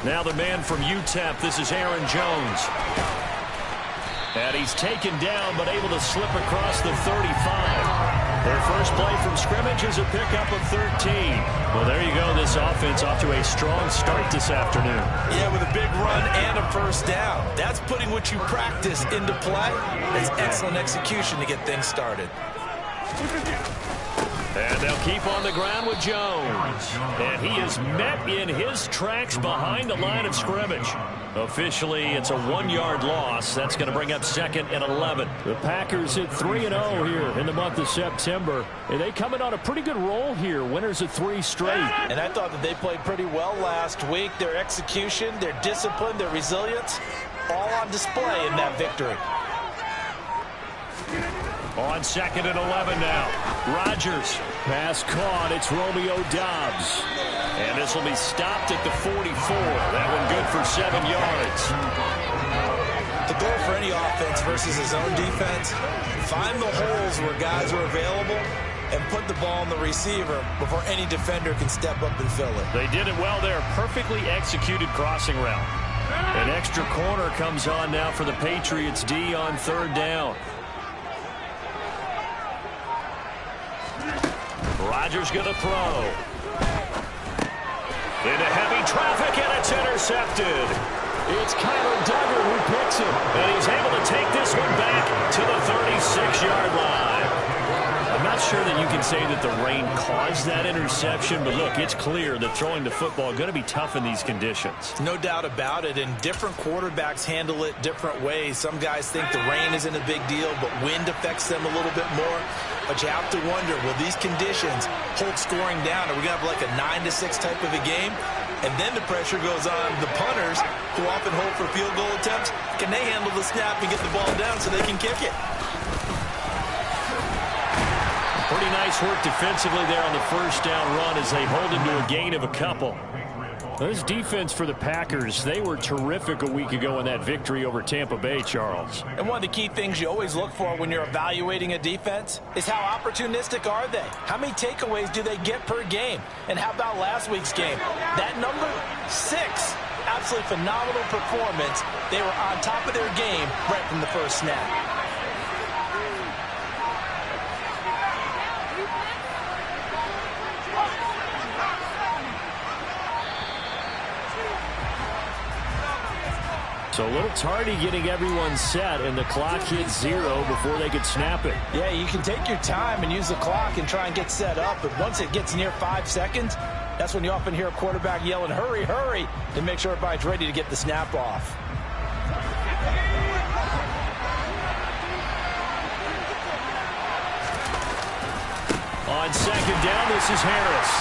Now the man from UTEP, this is Aaron Jones. And he's taken down, but able to slip across the 35. Their first play from scrimmage is a pickup of 13. Well, there you go. This offense off to a strong start this afternoon. Yeah, with a big run and a first down. That's putting what you practice into play. It's excellent execution to get things started. And they'll keep on the ground with Jones. And he is met in his tracks behind the line of scrimmage. Officially, it's a 1-yard loss. That's going to bring up 2nd and 11. The Packers at 3-0 here in the month of September. And they come in on a pretty good roll here. Winners of 3 straight. And I thought that they played pretty well last week. Their execution, their discipline, their resilience, all on display in that victory. On 2nd and 11 now. Rodgers. Pass caught. It's Romeo Doubs. And this will be stopped at the 44. That one good for 7 yards. The goal for any offense versus his own defense, find the holes where guys are available and put the ball on the receiver before any defender can step up and fill it. They did it well there. Perfectly executed crossing route. An extra corner comes on now for the Patriots D on 3rd down. Rodgers going to throw. Into heavy traffic, and it's intercepted. It's Kyler Duggar who picks it, and he's able to take this one back to the 36-yard line. I'm not sure that you can say that the rain caused that interception, but look, it's clear that throwing the football is going to be tough in these conditions. No doubt about it, and different quarterbacks handle it different ways. Some guys think the rain isn't a big deal, but wind affects them a little bit more. But you have to wonder, will these conditions hold scoring down? Are we going to have like a 9-6 type of a game? And then the pressure goes on the punters, who often hold for field goal attempts. Can they handle the snap and get the ball down so they can kick it? Pretty nice work defensively there on the first down run as they hold him to a gain of a couple. This defense for the Packers, they were terrific a week ago in that victory over Tampa Bay, Charles. And one of the key things you always look for when you're evaluating a defense is how opportunistic are they? How many takeaways do they get per game? And how about last week's game? That number 6, absolutely phenomenal performance. They were on top of their game right from the first snap. So a little tardy getting everyone set, and the clock hits 0 before they could snap it. Yeah, you can take your time and use the clock and try and get set up, but once it gets near 5 seconds, that's when you often hear a quarterback yelling, hurry, hurry, to make sure everybody's ready to get the snap off. On 2nd down, this is Harris.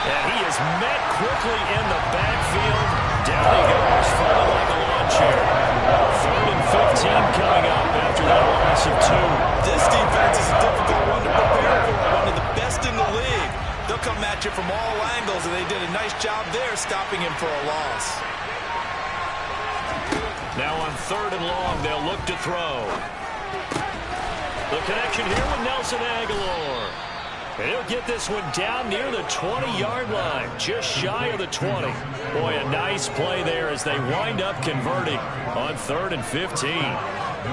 And he is met quickly in the backfield. Down he goes, falling like a lawn chair. 3rd and 15 coming up after that loss of 2. This defense is a difficult one to prepare for, one of the best in the league. They'll come at you from all angles, and they did a nice job there stopping him for a loss. Now on 3rd and long, they'll look to throw. The connection here with Nelson Aguilar. He'll get this one down near the 20-yard line, just shy of the 20. Boy, a nice play there as they wind up converting on 3rd and 15.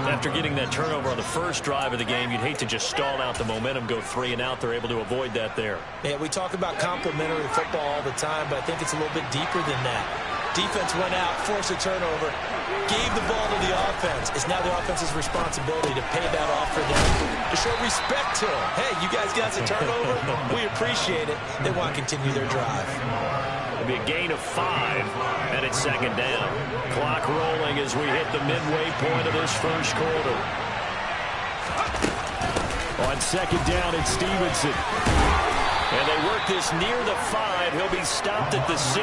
After getting that turnover on the first drive of the game, you'd hate to just stall out the momentum, go 3 and out. They're able to avoid that there. Yeah, we talk about complementary football all the time, but I think it's a little bit deeper than that. Defense went out, forced a turnover, gave the ball to the offense. It's now the offense's responsibility to pay that off for them, to show respect to them. Hey, you guys got a turnover? We appreciate it. They want to continue their drive. It'll be a gain of 5, and it's 2nd down. Clock rolling as we hit the midway point of this first quarter. On 2nd down, it's Stevenson. And they work this near the 5. He'll be stopped at the 6.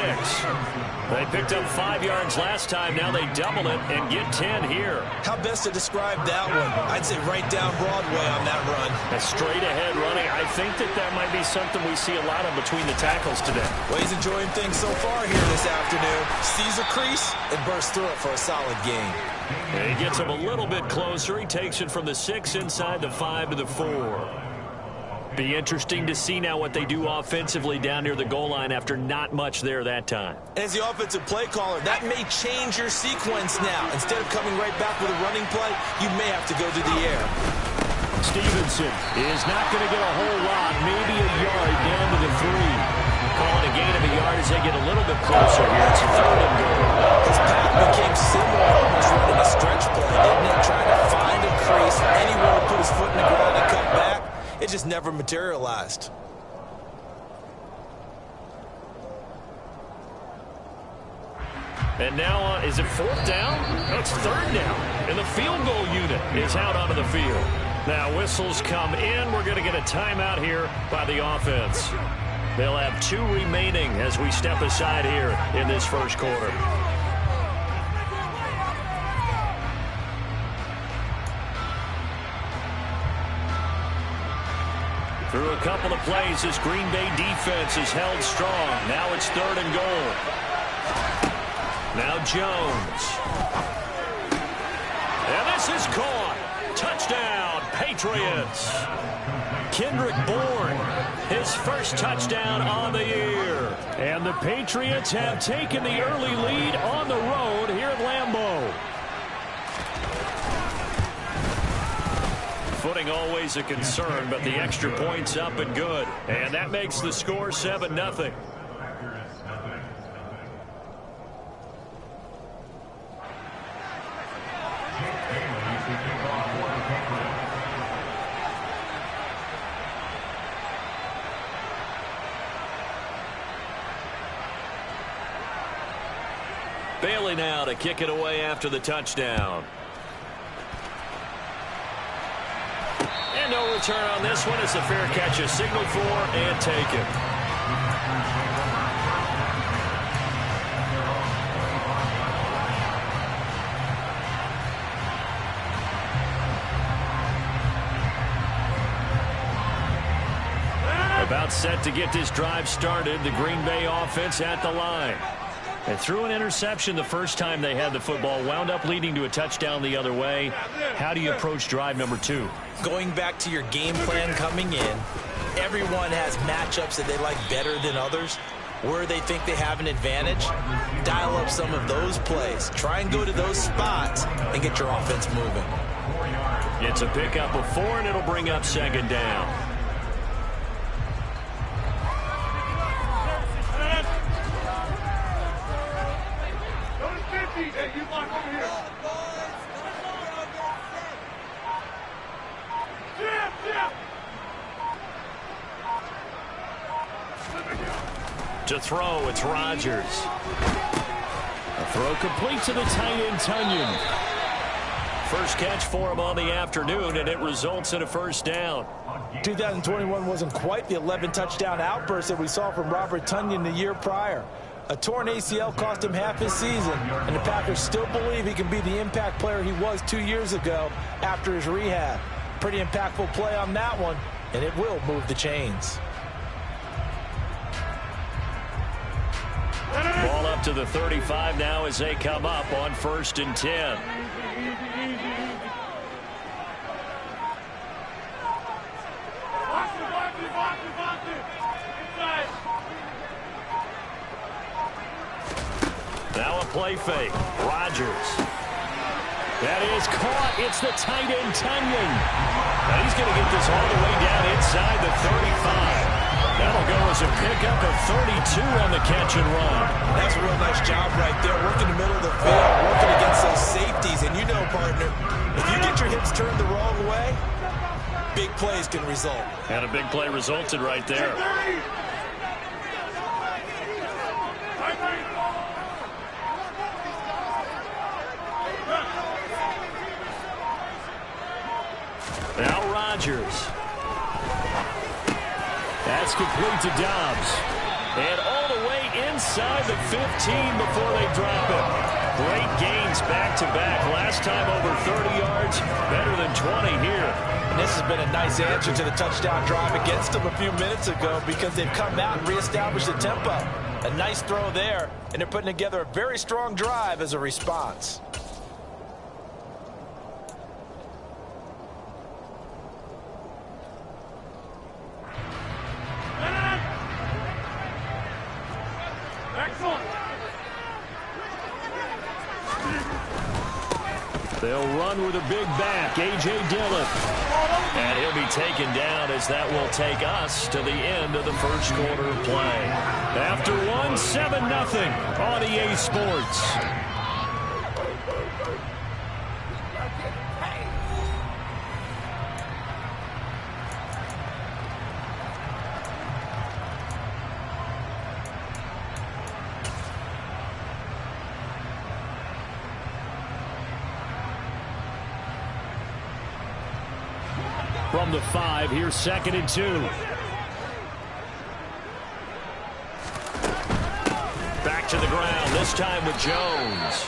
They picked up 5 yards last time. Now they double it and get 10 here. How best to describe that one? I'd say right down Broadway on that run. A straight ahead running. I think that might be something we see a lot of between the tackles today. Well, he's enjoying things so far here this afternoon. Sees a crease and bursts through it for a solid gain. And he gets him a little bit closer. He takes it from the 6 inside the 5 to the 4. Be interesting to see now what they do offensively down near the goal line after not much there that time. As the offensive play caller, that may change your sequence now. Instead of coming right back with a running play, you may have to go to the air. Stevenson is not going to get a whole lot, maybe a yard down to the 3. Calling a gain of a yard as they get a little bit closer here. It's 3rd and goal. His path became similar, almost running a stretch play, didn't it? Trying to find a crease, anywhere to put his foot in the ground and cut back. It just never materialized. And now, is it 4th down? No, it's 3rd down. And the field goal unit is out onto the field. Now whistles come in. We're going to get a timeout here by the offense. They'll have 2 remaining as we step aside here in this first quarter. Through a couple of plays, this Green Bay defense is held strong. Now it's 3rd and goal. Now Jones. And this is caught. Touchdown, Patriots. Kendrick Bourne, his first touchdown on the year. And the Patriots have taken the early lead on the road here at Lambeau. Footing always a concern, but the extra point's up and good. And that makes the score 7-0. Bailey now to kick it away after the touchdown. And no return on this one. It's a fair catch, a signal for, and taken. About set to get this drive started. The Green Bay offense at the line. And threw an interception the first time they had the football, wound up leading to a touchdown the other way. How do you approach drive number 2? Going back to your game plan coming in, everyone has matchups that they like better than others. Where they think they have an advantage, dial up some of those plays. Try and go to those spots and get your offense moving. It's a pickup of 4, and it'll bring up 2nd down. To throw, it's Rodgers. A throw complete to the tight end, Tunyon. First catch for him on the afternoon, and it results in a 1st down. 2021 wasn't quite the 11-touchdown outburst that we saw from Robert Tunyon the year prior. A torn ACL cost him half his season, and the Packers still believe he can be the impact player he was 2 years ago after his rehab. Pretty impactful play on that one, and it will move the chains. Ball up to the 35 now as they come up on 1st and 10. Now a play fake. Rodgers. That is caught. It's the tight end, Tunyon. Now he's going to get this all the way down inside the 35. That'll go as a pickup of 32 on the catch and run. That's a real nice job right there. Working the middle of the field, working against those safeties. And you know, partner, if you get your hips turned the wrong way, big plays can result. And a big play resulted right there. Now Rodgers. That's complete to Dobbs. And all the way inside the 15 before they drop it. Great gains back-to-back. Last time over 30 yards, better than 20 here. And this has been a nice answer to the touchdown drive against them a few minutes ago because they've come out and reestablished the tempo. A nice throw there, and they're putting together a very strong drive as a response. They'll run with a big back, A.J. Dillon. And he'll be taken down as that will take us to the end of the first quarter of play. After one, 7-0 on EA Sports. From the 5, here's 2nd and 2. Back to the ground, this time with Jones.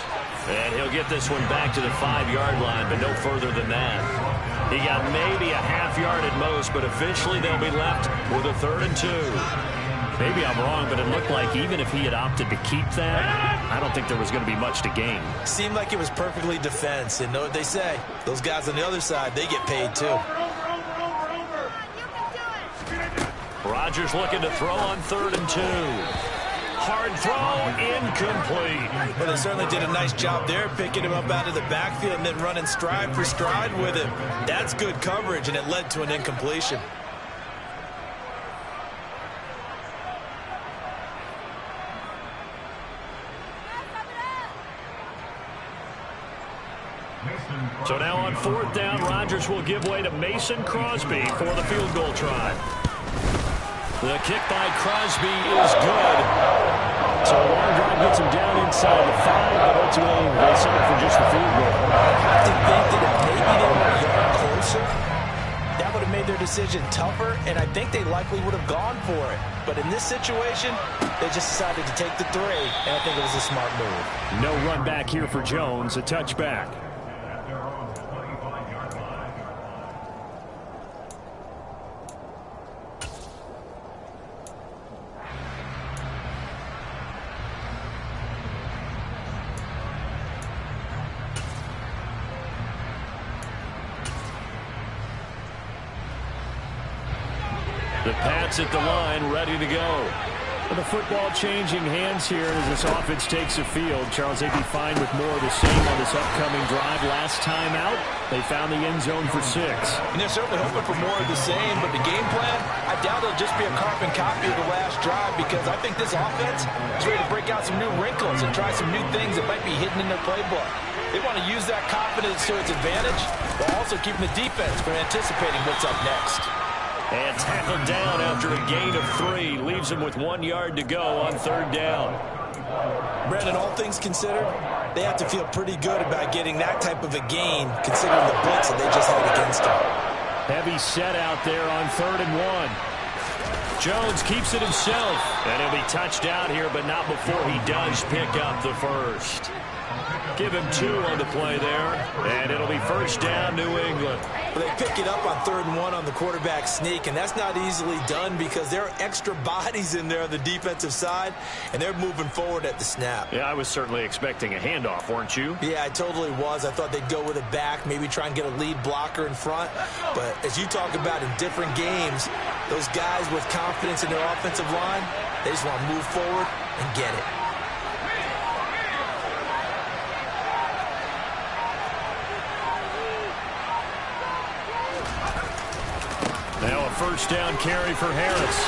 And he'll get this one back to the 5-yard line, but no further than that. He got maybe a half yard at most, but officially they'll be left with a 3rd and 2. Maybe I'm wrong, but it looked like even if he had opted to keep that, I don't think there was going to be much to gain. Seemed like it was perfectly defense. And know what they say? Those guys on the other side, they get paid too. Rodgers looking to throw on 3rd and 2. Hard throw, incomplete. Well, they certainly did a nice job there, picking him up out of the backfield and then running stride for stride with him. That's good coverage, and it led to an incompletion. So now on 4th down, Rodgers will give way to Mason Crosby for the field goal try. The kick by Crosby is good. So a long drive gets him down inside the 5, but ultimately they settle for just the field goal. I have to think that if maybe they were a yard closer, that would have made their decision tougher, and I think they likely would have gone for it. But in this situation, they just decided to take the 3, and I think it was a smart move. No run back here for Jones, a touchback. The Pats at the line, ready to go. The football changing hands here as this offense takes the field. Charles, they'd be fine with more of the same on this upcoming drive. Last time out, they found the end zone for 6. And they're certainly hoping for more of the same, but the game plan, I doubt it'll just be a carbon copy of the last drive, because I think this offense is ready to break out some new wrinkles and try some new things that might be hidden in their playbook. They want to use that confidence to its advantage while also keeping the defense from anticipating what's up next. And tackled down after a gain of 3. Leaves him with 1 yard to go on 3rd down. Brandon, all things considered, they have to feel pretty good about getting that type of a gain, considering the blitz that they just had against them. Heavy set out there on 3rd and 1. Jones keeps it himself. And he'll be touched out here, but not before he does pick up the first. Give him 2 on the play there, and it'll be 1st down, New England. Well, they pick it up on 3rd and 1 on the quarterback sneak, and that's not easily done because there are extra bodies in there on the defensive side, and they're moving forward at the snap. Yeah, I was certainly expecting a handoff, weren't you? Yeah, I totally was. I thought they'd go with a back, maybe try and get a lead blocker in front. But as you talk about in different games, those guys with confidence in their offensive line, they just want to move forward and get it. Now a 1st down carry for Harris.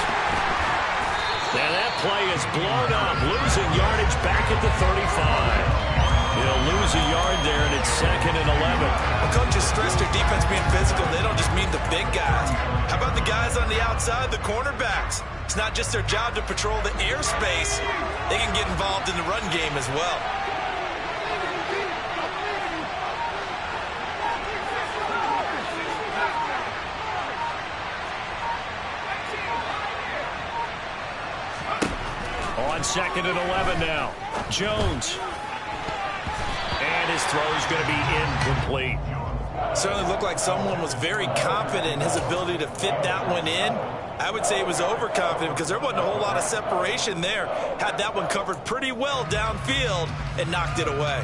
And that play is blown up, losing yardage back at the 35. He'll lose a yard there, and it's 2nd and 11. Well, coaches stress their defense being physical. They don't just mean the big guys. How about the guys on the outside, the cornerbacks? It's not just their job to patrol the airspace. They can get involved in the run game as well. On 2nd and 11 now. Jones. And his throw's going to be incomplete. Certainly looked like someone was very confident in his ability to fit that one in. I would say he was overconfident because there wasn't a whole lot of separation there. Had that one covered pretty well downfield and knocked it away.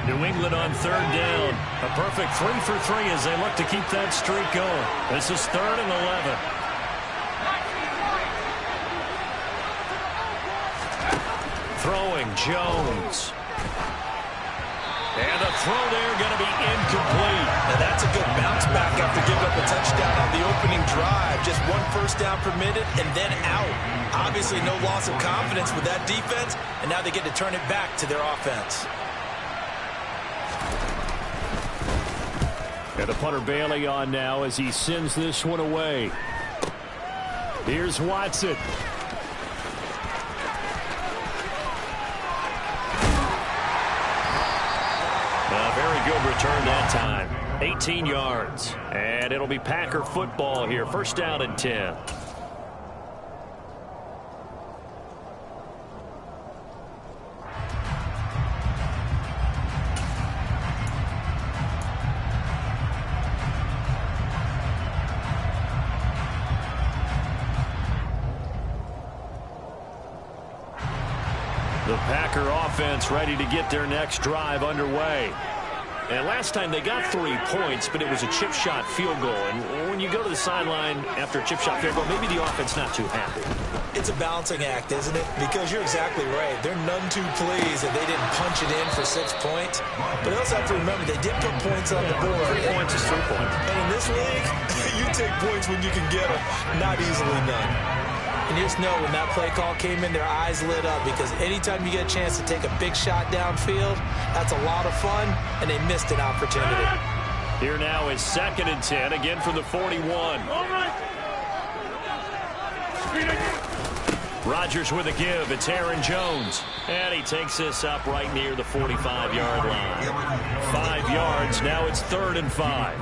New England on 3rd down. A perfect 3 for 3 as they look to keep that streak going. This is 3rd and 11. Jones. And the throw there going to be incomplete. Now that's a good bounce back after giving up a touchdown on the opening drive. Just one first down permitted and then out. Obviously no loss of confidence with that defense, and now they get to turn it back to their offense. And the punter Bailey on now as he sends this one away. Here's Watson. A very good return that time. 18 yards. And it'll be Packer football here. First down and 10. The Packer offense ready to get their next drive underway. And last time they got 3 points, but it was a chip shot field goal. And when you go to the sideline after a chip shot field goal, maybe the offense not too happy. It's a balancing act, isn't it? Because you're exactly right. They're none too pleased that they didn't punch it in for 6 points. But they also have to remember they did put points on the board. 3 points is 3 points. And in this league, you take points when you can get them, not easily none. And you just know when that play call came in, their eyes lit up, because anytime you get a chance to take a big shot downfield, that's a lot of fun, and they missed an opportunity. Here now is 2nd and 10, again from the 41. Rodgers with a give. It's Aaron Jones. And he takes this up right near the 45-yard line. 5 yards. Now it's 3rd and 5.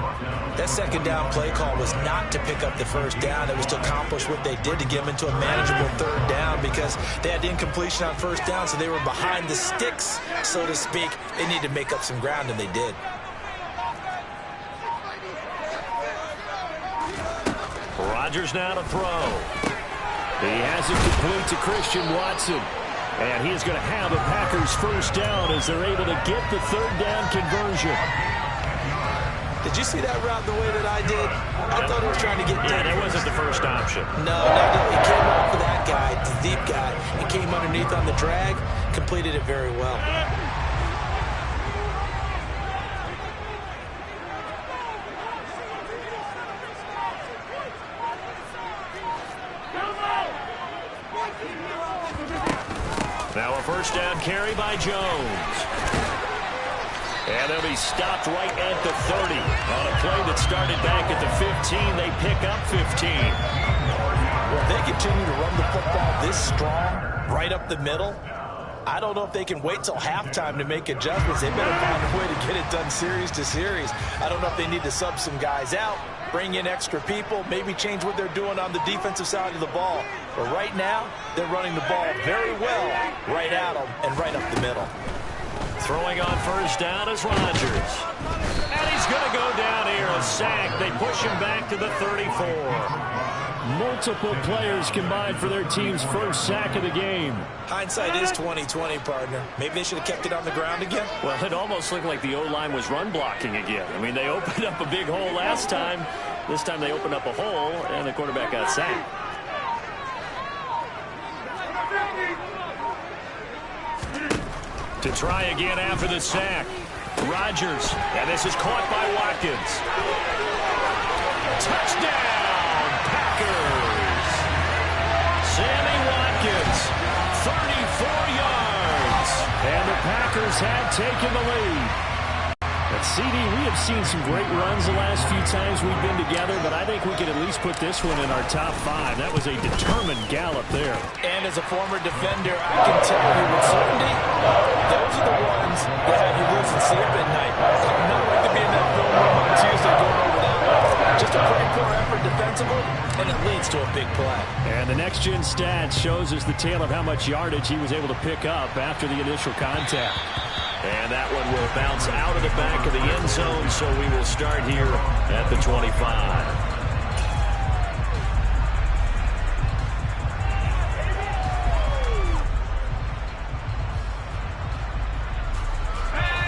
That second down play call was not to pick up the first down. It was to accomplish what they did, to get them into a manageable 3rd down, because they had incompletion on first down, so they were behind the sticks, so to speak. They needed to make up some ground, and they did. Rodgers now to throw. He has it complete to Christian Watson. And he is going to have a Packers first down as they're able to get the 3rd down conversion. Did you see that route the way that I did? I thought he was trying to get down. Yeah, that wasn't the first option. No, he came off of that guy, the deep guy, and came underneath on the drag, completed it very well. Now a first down carry by Jones. And they'll be stopped right at the 30. On a play that started back at the 15, they pick up 15. Well, if they continue to run the football this strong, right up the middle, I don't know if they can wait till halftime to make adjustments. They better find a way to get it done series to series. I don't know if they need to sub some guys out, bring in extra people, maybe change what they're doing on the defensive side of the ball. But right now, they're running the ball very well right at them and right up the middle. Throwing on first down is Rodgers. And he's going to go down here, a sack. They push him back to the 34. Multiple players combined for their team's first sack of the game. Hindsight is 20/20, partner. Maybe they should have kept it on the ground again. Well, it almost looked like the O-line was run blocking again. I mean, they opened up a big hole last time. This time they opened up a hole, and the quarterback got sacked. To try again after the sack. Rodgers, and this is caught by Watkins. Touchdown, Packers! Sammy Watkins, 34 yards. And the Packers have taken the lead. But CD, we have seen some great runs the last few times we've been together, but I think we can at least put this one in our top 5. That was a determined gallop there. And as a former defender, I can tell you with certainty, those are the ones that have you losing sleep at night. Not like to be in that film room on Tuesday going over that one. Just a pretty poor effort defensively, and it leads to a big play. And the next-gen stats shows us the tale of how much yardage he was able to pick up after the initial contact. And that one will bounce out of the back of the end zone, so we will start here at the 25.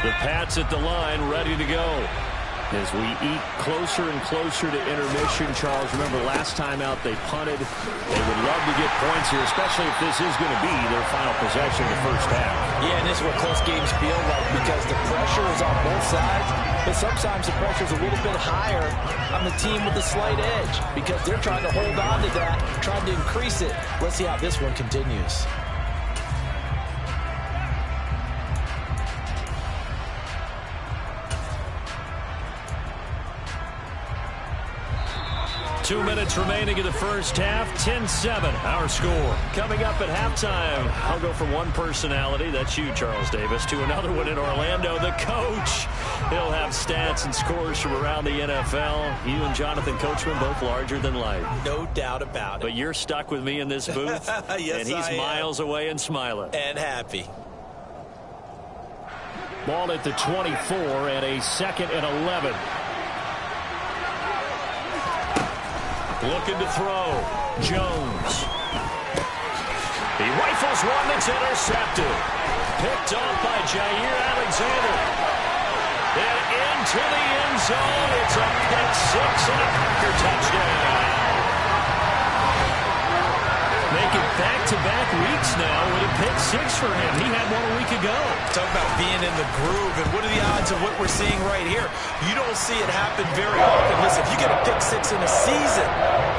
The Pats at the line, ready to go. As we eat closer and closer to intermission, Charles, remember last time out they punted. They would love to get points here, especially if this is going to be their final possession of the first half. Yeah, and this is what close games feel like because the pressure is on both sides, but sometimes the pressure is a little bit higher on the team with the slight edge because they're trying to hold on to that, trying to increase it. Let's see how this one continues. 2 minutes remaining in the first half. 10-7, our score. Coming up at halftime, I'll go from one personality, that's you, Charles Davis, to another one in Orlando, the coach. He'll have stats and scores from around the NFL. You and Jonathan Coachman, both larger than life. No doubt about it. But you're stuck with me in this booth, yes, and he's miles away and smiling. And happy. Ball at the 24 and a 2nd and 11. Looking to throw. Jones. He rifles one that's intercepted. Picked off by Jair Alexander. And into the end zone. It's a pick six and a Packer touchdown. Make it back-to-back weeks now with a pick six for him. He had one a week ago. Talk about being in the groove, and what are the odds of what we're seeing right here? You don't see it happen very often. Listen, if you get a pick six in a season,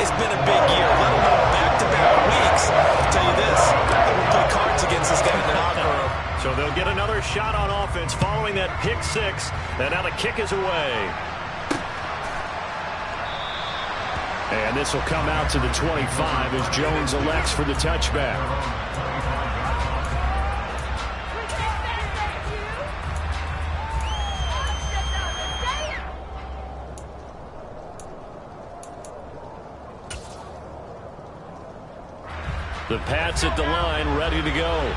it's been a big year, let alone back-to-back weeks. I'll tell you this, I will play cards against this guy in the locker room. So they'll get another shot on offense following that pick six, and now the kick is away. And this will come out to the 25 as Jones elects for the touchback. The Pats at the line, ready to go.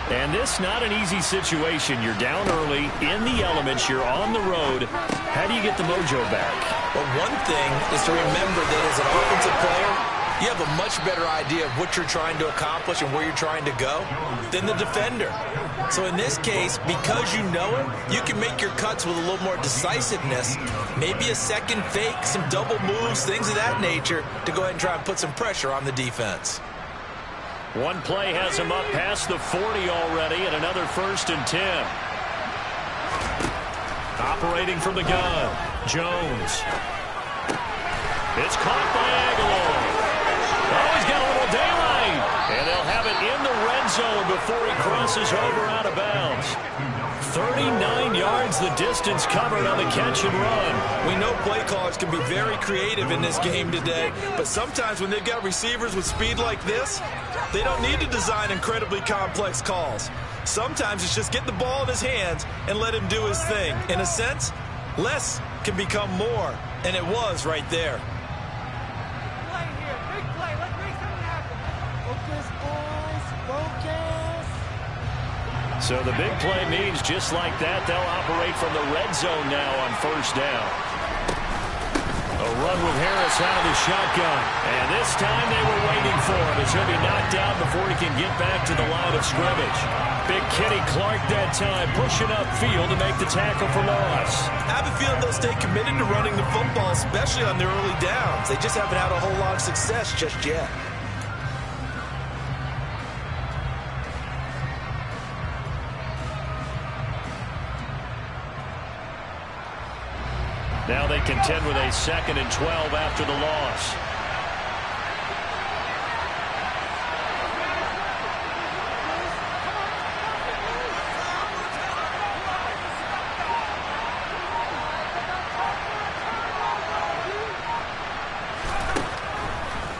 And this not an easy situation. You're down early, in the elements, you're on the road. How do you get the mojo back? Well, one thing is to remember that as an offensive player, you have a much better idea of what you're trying to accomplish and where you're trying to go than the defender. So in this case, because you know it, you can make your cuts with a little more decisiveness, maybe a second fake, some double moves, things of that nature, to go ahead and try and put some pressure on the defense. One play has him up past the 40 already, and another 1st and 10. Operating from the gun, Jones. It's caught by Aguilar. Oh, he's got a little daylight. And they'll have it in the red zone before he crosses over out of bounds. 39 yards the distance covered on the catch and run. We know play callers can be very creative in this game today, but sometimes when they've got receivers with speed like this, they don't need to design incredibly complex calls. Sometimes it's just get the ball in his hands and let him do his thing. In a sense, less can become more, and it was right there. Play here, big play. Let's make something happen. Focus, boys, focus. So the big play means just like that, they'll operate from the red zone now on 1st down. A run with Harris out of the shotgun. And this time they were waiting for him as he'll be knocked down before he can get back to the line of scrimmage. Big Kenny Clark that time pushing upfield to make the tackle for loss. I have a feeling they'll stay committed to running the football, especially on their early downs. They just haven't had a whole lot of success just yet. Now they contend with a 2nd and 12 after the loss.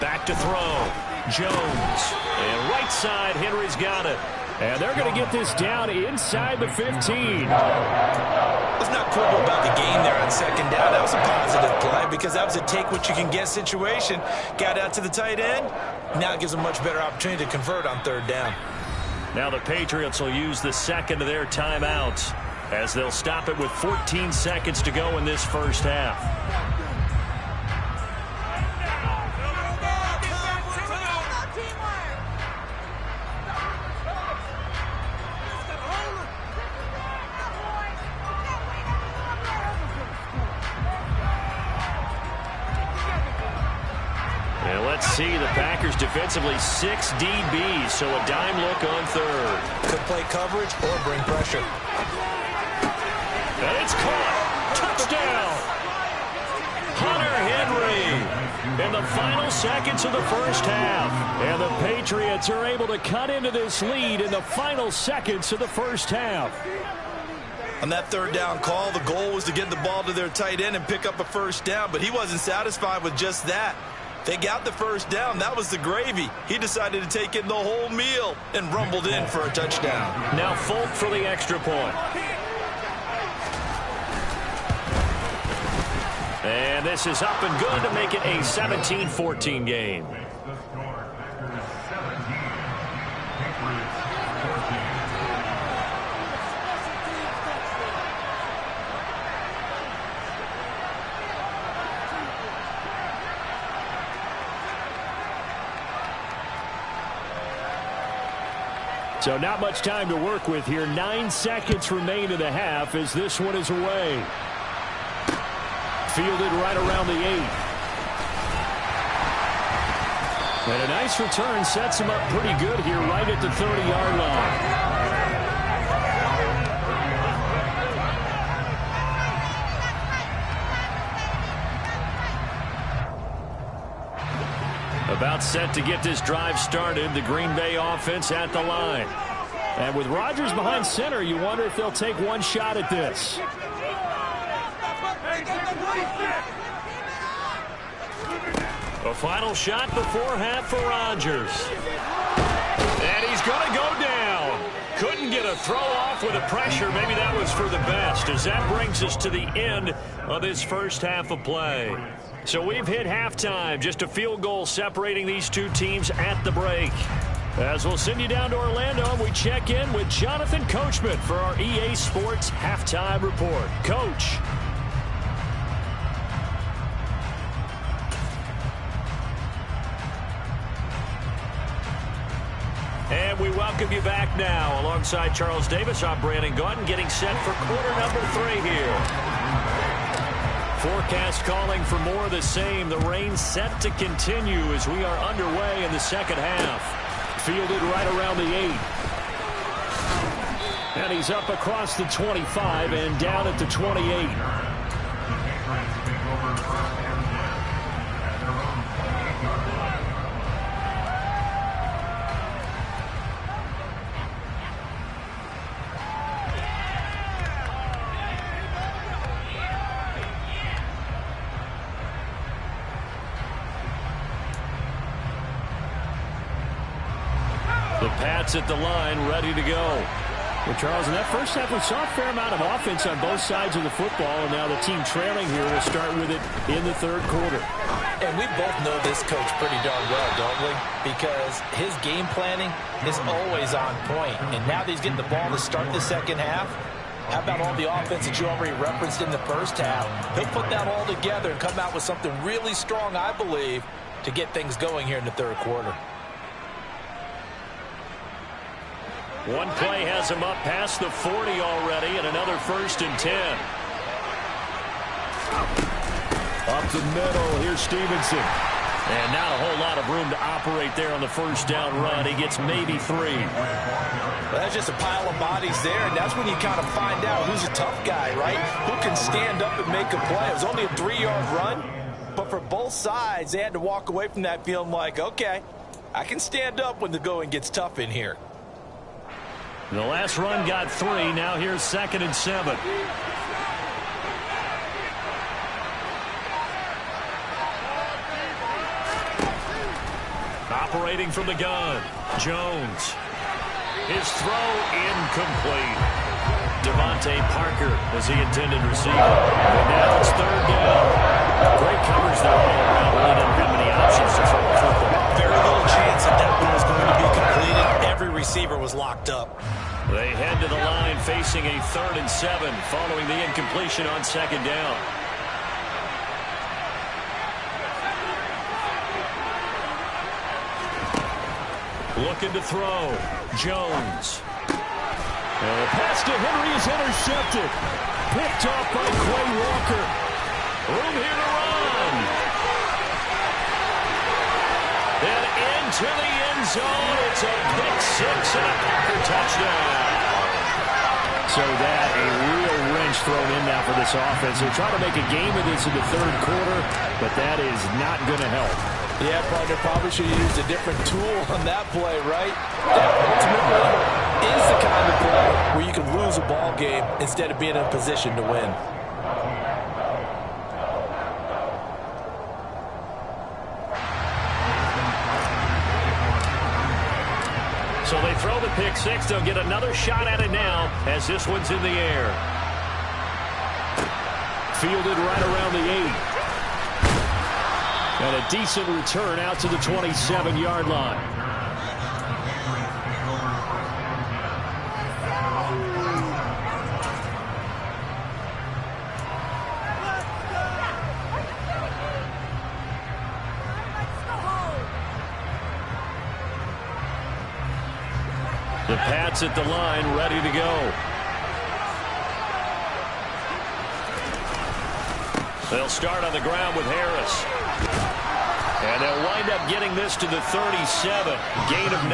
Back to throw. Jones. And right side, Henry's got it. And they're going to get this down inside the 15. Let's not quibble about the gain there on 2nd down. That was a positive play because that was a take-what-you-can-get situation. Got out to the tight end. Now it gives them a much better opportunity to convert on 3rd down. Now the Patriots will use the 2nd of their timeouts as they'll stop it with 14 seconds to go in this first half. see the Packers defensively 6 DBs, so a dime look on third. Could play coverage or bring pressure. And it's caught. Touchdown. Hunter Henry in the final seconds of the first half. And the Patriots are able to cut into this lead in the final seconds of the first half. On that third down call, the goal was to get the ball to their tight end and pick up a first down, but he wasn't satisfied with just that. They got the first down. That was the gravy. He decided to take in the whole meal and rumbled in for a touchdown. Now Folk for the extra point. And this is up and good to make it a 17-14 game. So not much time to work with here. 9 seconds remain in the half as this one is away. Fielded right around the 8. And a nice return sets him up pretty good here right at the 30-yard line. About set to get this drive started. The Green Bay offense at the line. And with Rodgers behind center, you wonder if they'll take one shot at this. A final shot before half for Rodgers. And he's going to go down. Couldn't get a throw off with the pressure. Maybe that was for the best, as that brings us to the end of this first half of play. So we've hit halftime. Just a field goal separating these two teams at the break. As we'll send you down to Orlando, and we check in with Jonathan Coachman for our EA Sports Halftime Report. Coach. And we welcome you back now. Alongside Charles Davis, I'm Brandon Gaudin, getting set for quarter number 3 here. Forecast calling for more of the same. The rain set to continue as we are underway in the second half. Fielded right around the 8. And he's up across the 25 and down at the 28. The Pats at the line, ready to go. Well, Charles, in that first half, we saw a fair amount of offense on both sides of the football, and now the team trailing here will start with it in the third quarter. And we both know this coach pretty darn well, don't we? Because his game planning is always on point. And now that he's getting the ball to start the second half, how about all the offense that you already referenced in the first half? He'll put that all together and come out with something really strong, I believe, to get things going here in the third quarter. One play has him up past the 40 already, and another 1st and 10. Up the middle, here's Stevenson. And not a whole lot of room to operate there on the first down run. He gets maybe 3. Well, that's just a pile of bodies there, and that's when you kind of find out who's a tough guy, right? Who can stand up and make a play. It was only a 3-yard run, but for both sides, they had to walk away from that feeling like, okay, I can stand up when the going gets tough in here. The last run got 3. Now here's 2nd and 7. Operating from the gun, Jones. His throw incomplete. Devontae Parker as the intended receiver. And now it's 3rd down. Great coverage there all around. Really didn't have many options to throw the football. Very little chance that that one was going to be completed. Every receiver was locked up. They head to the line facing a 3rd and 7 following the incompletion on 2nd down. Looking to throw. Jones. And the pass to Henry is intercepted. Picked off by Quay Walker. Room here to run. into the end zone. It's a pick six and a Packer touchdown. So that a real wrench thrown in now for this offense. They're trying to make a game of this in the third quarter, but that is not going to help. Yeah, partner, probably should have used a different tool on that play, right? That ultimately is the kind of play where you can lose a ball game instead of being in a position to win. So they throw the pick six. They'll get another shot at it now as this one's in the air. Fielded right around the 8. And a decent return out to the 27-yard line. The Pats at the line, ready to go. They'll start on the ground with Harris. And they'll wind up getting this to the 37. Gain of 9.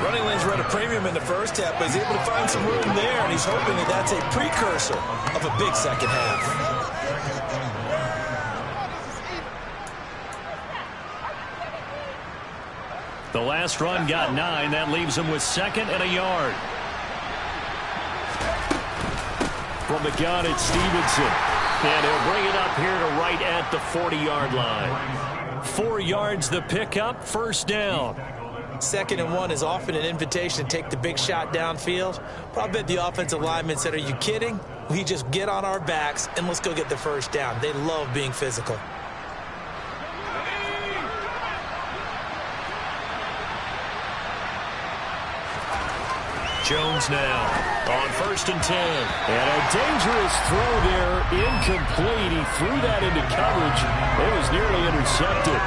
Running lanes were at a premium in the first half, but he's able to find some room there, and he's hoping that that's a precursor of a big second half. The last run got 9. That leaves him with 2nd and a yard. From the gun, it's Stevenson. And he'll bring it up here to right at the 40-yard line. 4 yards the pickup, first down. 2nd and 1 is often an invitation to take the big shot downfield. Probably bet the offensive lineman said, are you kidding? We just get on our backs and let's go get the first down. They love being physical. Jones now on 1st and 10. And a dangerous throw there, incomplete. He threw that into coverage. It was nearly intercepted.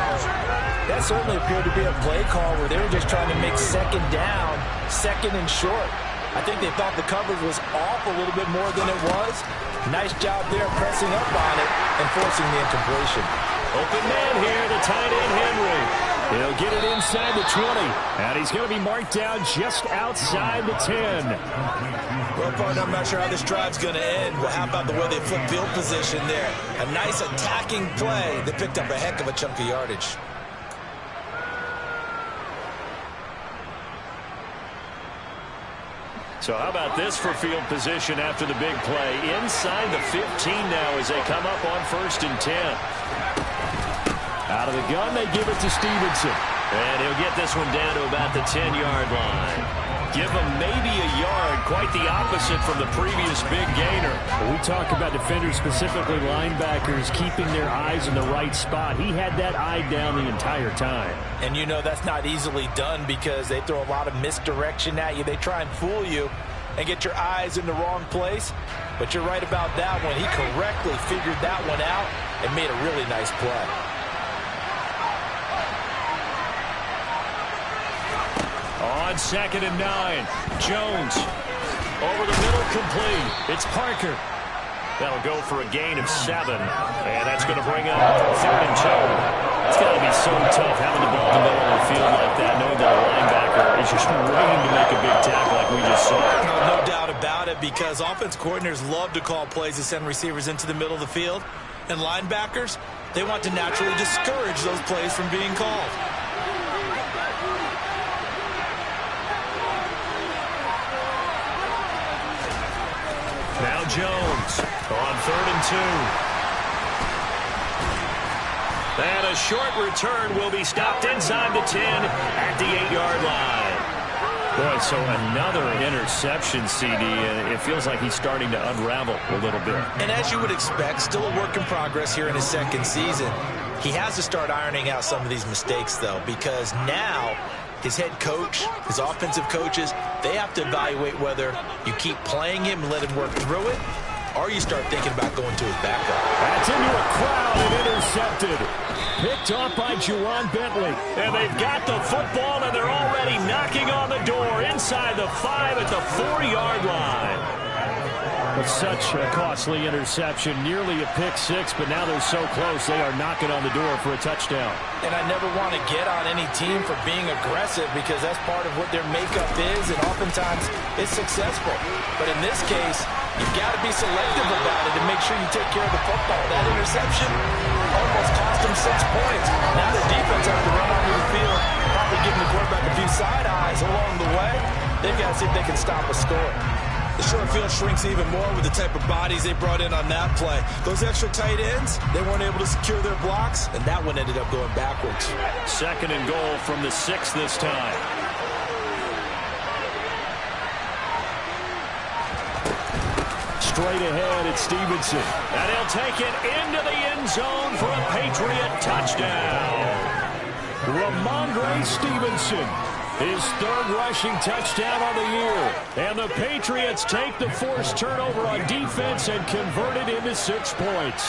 That certainly appeared to be a play call where they were just trying to make 2nd down, 2nd and short. I think they thought the coverage was off a little bit more than it was. Nice job there pressing up on it and forcing the incompletion. Open man here, the tight end Henry. He'll get it inside the 20, and he's going to be marked down just outside the 10. Well, partner, I'm not sure how this drive's going to end. Well, how about the way they flip field position there? A nice attacking play that picked up a heck of a chunk of yardage. So how about this for field position after the big play? Inside the 15 now as they come up on 1st and 10. Out of the gun, they give it to Stevenson. And he'll get this one down to about the 10-yard line. Give him maybe a yard, quite the opposite from the previous big gainer. When we talk about defenders, specifically linebackers, keeping their eyes in the right spot. He had that eye down the entire time. And you know that's not easily done because they throw a lot of misdirection at you. They try and fool you and get your eyes in the wrong place. But you're right about that one. He correctly figured that one out and made a really nice play. On 2nd and 9, Jones over the middle, complete. It's Parker. That'll go for a gain of 7, and that's going to bring up 3rd and 2. It's got to be so tough having the ball in the middle of the field like that, knowing that a linebacker is just waiting to make a big tackle like we just saw. No doubt about it, because offense coordinators love to call plays to send receivers into the middle of the field, and linebackers, they want to naturally discourage those plays from being called. Now Jones on 3rd and 2. And a short return will be stopped inside the 10 at the 8-yard line. Boy, so another interception, CD, and it feels like he's starting to unravel a little bit. And as you would expect, still a work in progress here in his 2nd season. He has to start ironing out some of these mistakes, though, because now his head coach, his offensive coaches, they have to evaluate whether you keep playing him and let him work through it, or you start thinking about going to his backup. That's into a crowd and intercepted. Picked off by Juwan Bentley. And they've got the football, and they're already knocking on the door inside the 5 at the 4-yard line. But such a costly interception, nearly a pick six, but now they're so close they are knocking on the door for a touchdown. And I never want to get on any team for being aggressive because that's part of what their makeup is, and oftentimes it's successful. But in this case, you've got to be selective about it and make sure you take care of the football. That interception almost cost them 6 points. Now the defense has to run onto the field, probably giving the quarterback a few side eyes along the way. They've got to see if they can stop a score. The short field shrinks even more with the type of bodies they brought in on that play. Those extra tight ends, they weren't able to secure their blocks, and that one ended up going backwards. 2nd and goal from the 6 this time. Straight ahead, it's Stevenson. And he'll take it into the end zone for a Patriot touchdown. Ramondre Stevenson, his 3rd rushing touchdown on the year. And the Patriots take the forced turnover on defense and convert it into 6 points.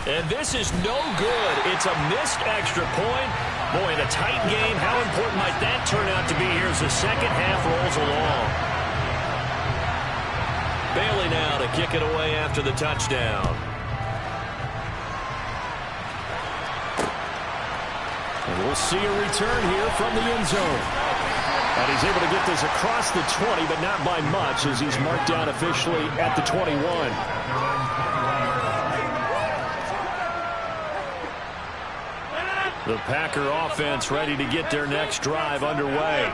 And this is no good. It's a missed extra point. Boy, in a tight game, how important might that turn out to be here as the second half rolls along? Bailey now to kick it away after the touchdown. And we'll see a return here from the end zone. And he's able to get this across the 20, but not by much as he's marked down officially at the 21. The Packer offense ready to get their next drive underway.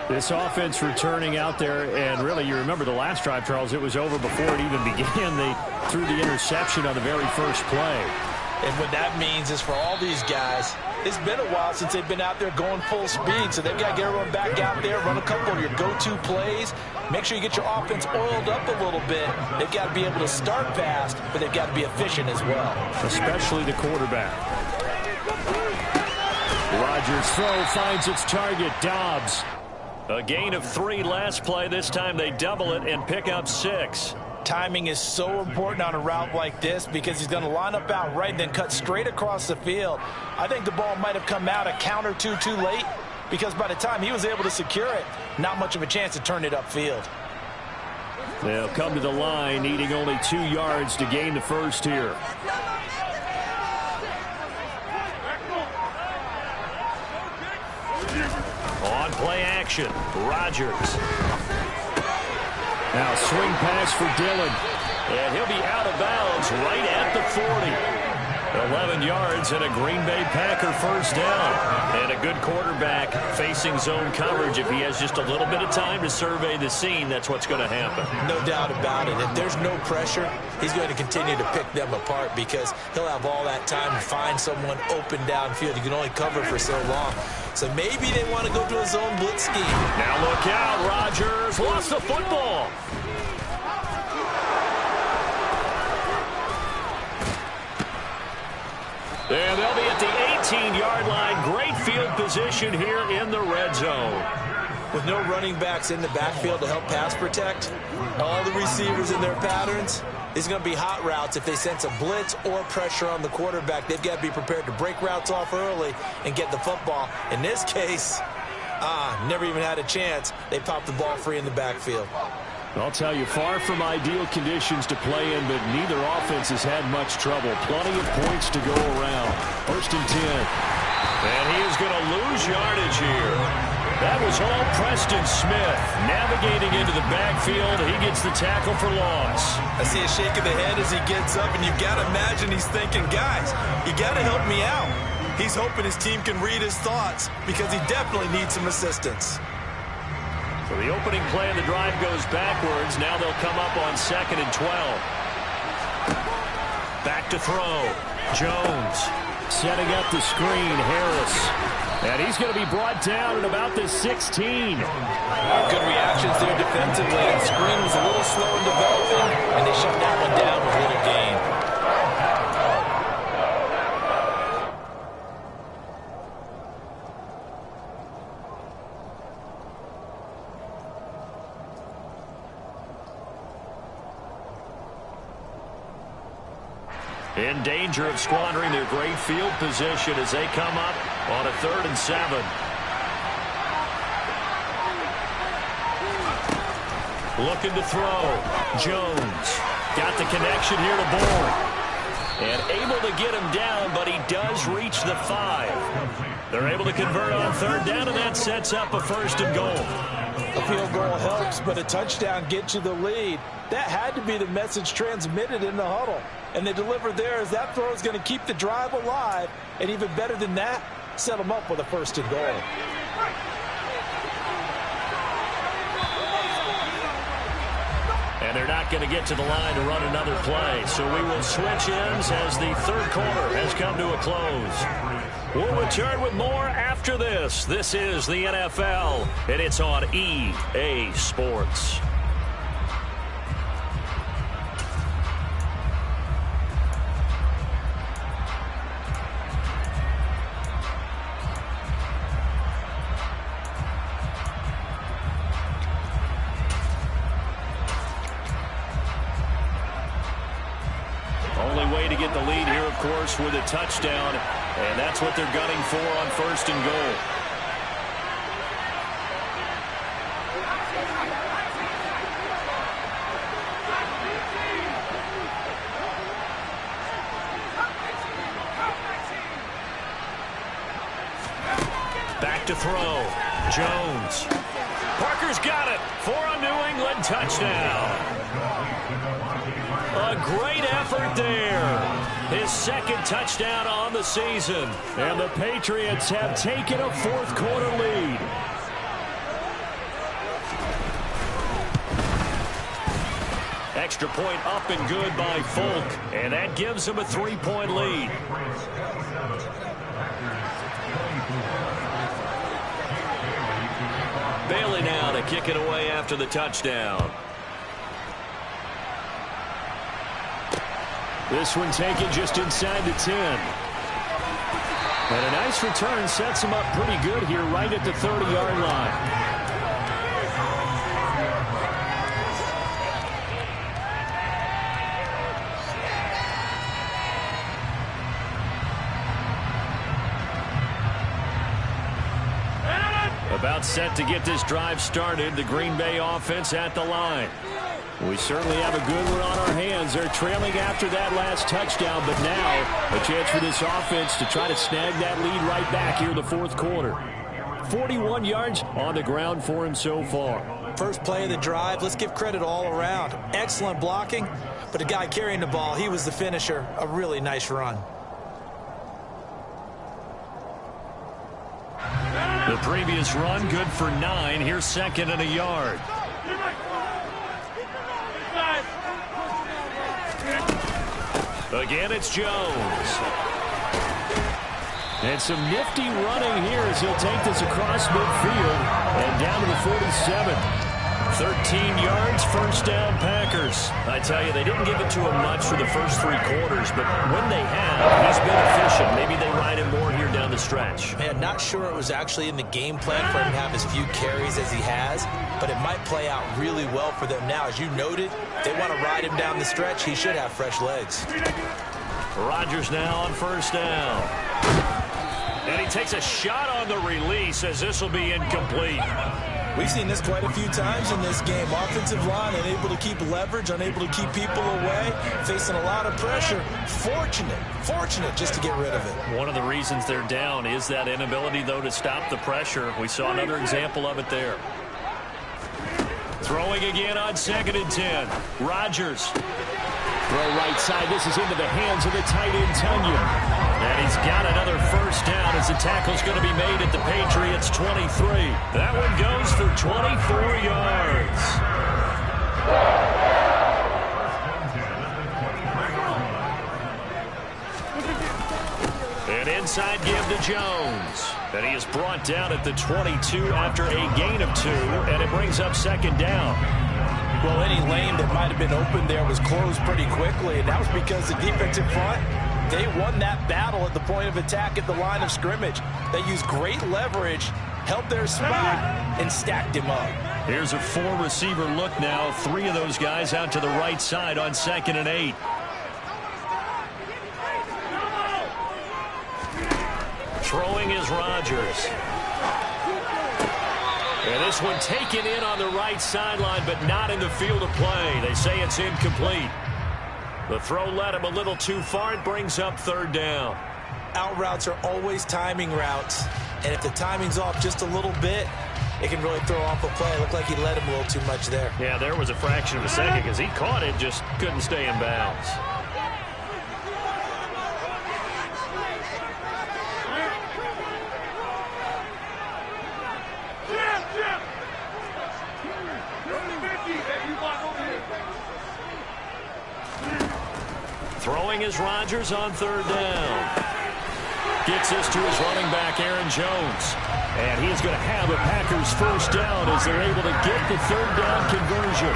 This offense returning out there, and really, you remember the last drive, Charles, it was over before it even began. They threw the interception on the very first play. And what that means is for all these guys, it's been a while since they've been out there going full speed, so they've got to get everyone back out there, run a couple of your go-to plays, make sure you get your offense oiled up a little bit. They've got to be able to start fast, but they've got to be efficient as well. Especially the quarterback. Rodgers' throw finds its target, Dobbs. A gain of 3 last play. This time they double it and pick up 6. Timing is so important on a route like this because he's going to line up out right and then cut straight across the field. I think the ball might have come out a count or two too late because by the time he was able to secure it, not much of a chance to turn it upfield. They'll come to the line, needing only 2 yards to gain the first here. On play action, Rodgers. Now swing pass for Dillon. And he'll be out of bounds right at the 40. 11 yards and a Green Bay Packer first down. And a good quarterback facing zone coverage. If he has just a little bit of time to survey the scene, that's what's going to happen. No doubt about it. If there's no pressure, he's going to continue to pick them apart because he'll have all that time to find someone open downfield. You can only cover for so long. So maybe they want to go to a zone blitz scheme. Now look out, Rodgers lost the football. And they'll be at the 18-yard line. Great field position here in the red zone. With no running backs in the backfield to help pass protect, all the receivers in their patterns, these are going to be hot routes. If they sense a blitz or pressure on the quarterback, they've got to be prepared to break routes off early and get the football. In this case, never even had a chance. They popped the ball free in the backfield. I'll tell you, far from ideal conditions to play in, but neither offense has had much trouble. Plenty of points to go around. 1st and 10. And he is going to lose yardage here. That was all Preston Smith navigating into the backfield. He gets the tackle for loss. I see a shake of the head as he gets up, and you've got to imagine he's thinking, guys, you got to help me out. He's hoping his team can read his thoughts because he definitely needs some assistance. So the opening play of the drive goes backwards. Now they'll come up on 2nd and 12. Back to throw. Jones. Setting up the screen, Harris. And he's going to be brought down at about the 16. Good reactions there defensively. The screen was a little slow in developing, and they shut that one down with little gain. In danger of squandering their great field position as they come up on a 3rd and 7. Looking to throw. Jones got the connection here to Bourne. And able to get him down, but he does reach the 5. They're able to convert on third down, and that sets up a 1st and goal. A field goal helps, but a touchdown gets you the lead. That had to be the message transmitted in the huddle. And they delivered there as that throw is going to keep the drive alive. And even better than that, set them up with a 1st and goal. And they're not going to get to the line to run another play. So we will switch ends as the 3rd quarter has come to a close. We'll return with more after this. This is the NFL, and it's on EA Sports. Way to get the lead here, of course, with a touchdown, and that's what they're gunning for on 1st and goal. Back to throw. Jones. Parker's got it for a New England touchdown. A great effort there. His 2nd touchdown on the season. And the Patriots have taken a 4th quarter lead. Extra point up and good by Folk. And that gives him a 3-point lead. Bailey now to kick it away after the touchdown. This one taken just inside the 10. And a nice return sets him up pretty good here right at the 30-yard line. About set to get this drive started. The Green Bay offense at the line. We certainly have a good one on our hands. They're trailing after that last touchdown, but now a chance for this offense to try to snag that lead right back here in the 4th quarter. 41 yards on the ground for him so far. First play of the drive, let's give credit all around. Excellent blocking, but the guy carrying the ball, he was the finisher. A really nice run. The previous run good for 9. Here's 2nd and a yard. Again, it's Jones. And some nifty running here as he'll take this across midfield and down to the 47. 13 yards, 1st down Packers. I tell you, they didn't give it to him much for the first 3 quarters, but when they have, he's been efficient. Maybe they ride him more here down the stretch. Man, not sure it was actually in the game plan for him to have as few carries as he has, but it might play out really well for them now. As you noted, they want to ride him down the stretch. He should have fresh legs. Rodgers now on 1st down. And he takes a shot on the release as this will be incomplete. We've seen this quite a few times in this game. Offensive line unable to keep leverage, unable to keep people away, facing a lot of pressure. Fortunate just to get rid of it. One of the reasons they're down is that inability, though, to stop the pressure. We saw another example of it there. Throwing again on 2nd and 10. Rodgers. Throw right side. This is into the hands of the tight end, Tunyon. And he's got another 1st down as the tackle's going to be made at the Patriots' 23. That one goes for 24 yards. An inside give to Jones. And he is brought down at the 22 after a gain of 2, and it brings up 2nd down. Well, any lane that might have been open there was closed pretty quickly, and that was because the defensive front, they won that battle at the point of attack at the line of scrimmage. They used great leverage, held their spot, and stacked him up. Here's a 4-receiver look now. 3 of those guys out to the right side on 2nd and 8. Throwing is Rodgers. And this one taken in on the right sideline, but not in the field of play. They say it's incomplete. The throw led him a little too far. It brings up third down. Out routes are always timing routes. And if the timing's off just a little bit, it can really throw off a play. It looked like he led him a little too much there. Yeah, there was a fraction of a second because he caught it, just couldn't stay in bounds. Throwing is Rodgers on third down. Gets this to his running back, Aaron Jones. And he's going to have a Packers first down as they're able to get the third down conversion.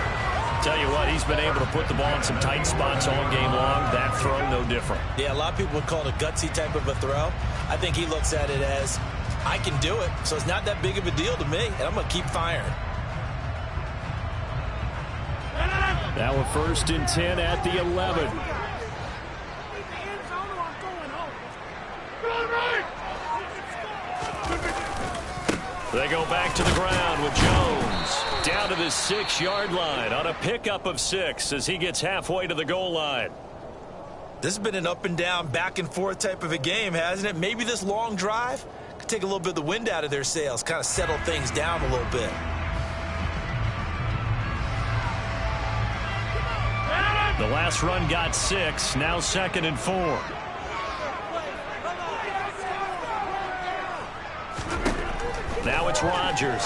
Tell you what, he's been able to put the ball in some tight spots all game long. That throw, no different. Yeah, a lot of people would call it a gutsy type of a throw. I think he looks at it as, I can do it, so it's not that big of a deal to me, and I'm going to keep firing. Now a 1st and 10 at the 11. They go back to the ground with Jones down to the 6-yard line on a pickup of 6 as he gets halfway to the goal line. This has been an up and down, back and forth type of a game, hasn't it? Maybe this long drive could take a little bit of the wind out of their sails, kind of settle things down a little bit. The last run got 6, now 2nd and 4. Now it's Rodgers.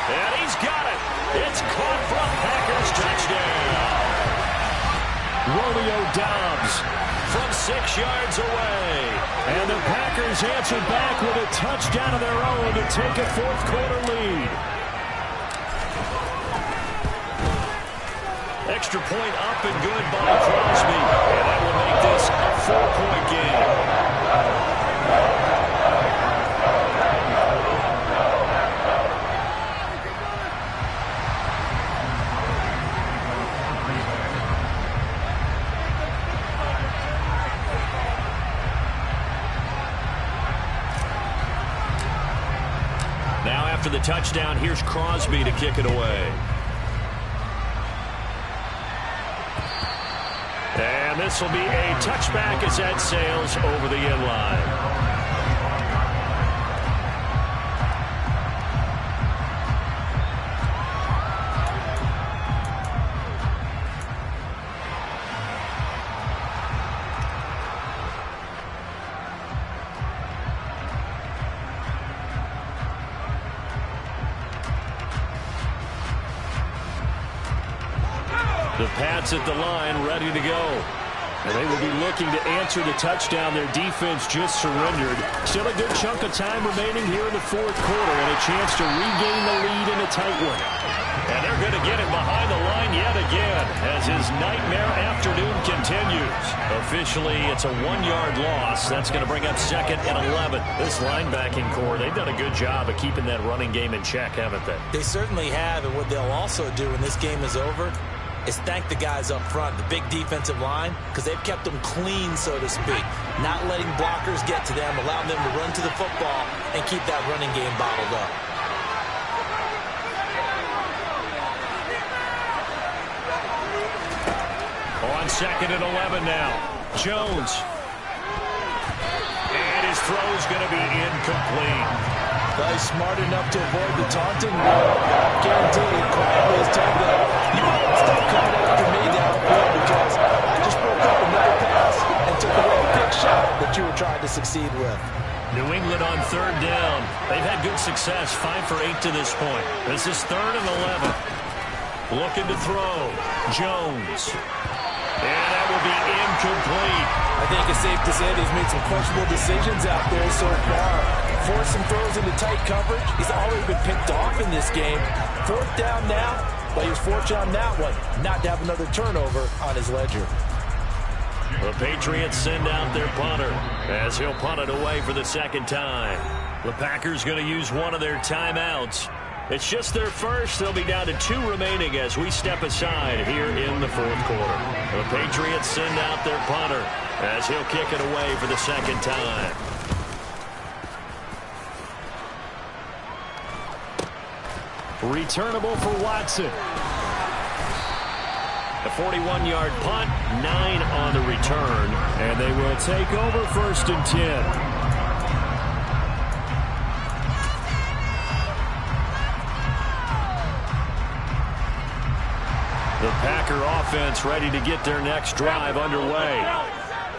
And he's got it. It's caught for a Packers touchdown. Romeo Doubs From 6 yards away. And the Packers answer back with a touchdown of their own to take a 4th quarter lead. Extra point up and good by Crosby. And that will make this a 4-point game. Now after the touchdown, here's Crosby to kick it away. And this will be a touchback as that sails over the end line. The Pats at the line, ready to go. And they will be looking to answer the touchdown. Their defense just surrendered. Still a good chunk of time remaining here in the 4th quarter and a chance to regain the lead in a tight one. And they're going to get him behind the line yet again as his nightmare afternoon continues. Officially, it's a 1-yard loss. That's going to bring up 2nd and 11. This linebacking core, they've done a good job of keeping that running game in check, haven't they? They certainly have, and what they'll also do when this game is over is thank the guys up front, the big defensive line, because they've kept them clean, so to speak. Not letting blockers get to them, allowing them to run to the football and keep that running game bottled up. On 2nd and 11 now. Jones. And his throw is going to be incomplete. Well, he's smart enough to avoid the taunting. Guaranteed, quietly has told them, you won't stop coming after me downfield because I just broke up another pass and took away a big shot that you were trying to succeed with. New England on 3rd down. They've had good success, 5 for 8 to this point. This is 3rd and 11. Looking to throw. Jones. And that will be incomplete. I think it's safe to say that he's made some questionable decisions out there so far. Forced some throws into tight coverage. He's already been picked off in this game. 4th down now, but he was fortunate on that one not to have another turnover on his ledger. The Patriots send out their punter as he'll punt it away for the 2nd time. The Packers going to use one of their timeouts. It's just their first. They'll be down to 2 remaining as we step aside here in the 4th quarter. The Patriots send out their punter as he'll kick it away for the 2nd time. Returnable for Watson. A 41-yard punt, 9 on the return. And they will take over 1st and 10. The Packer offense ready to get their next drive underway.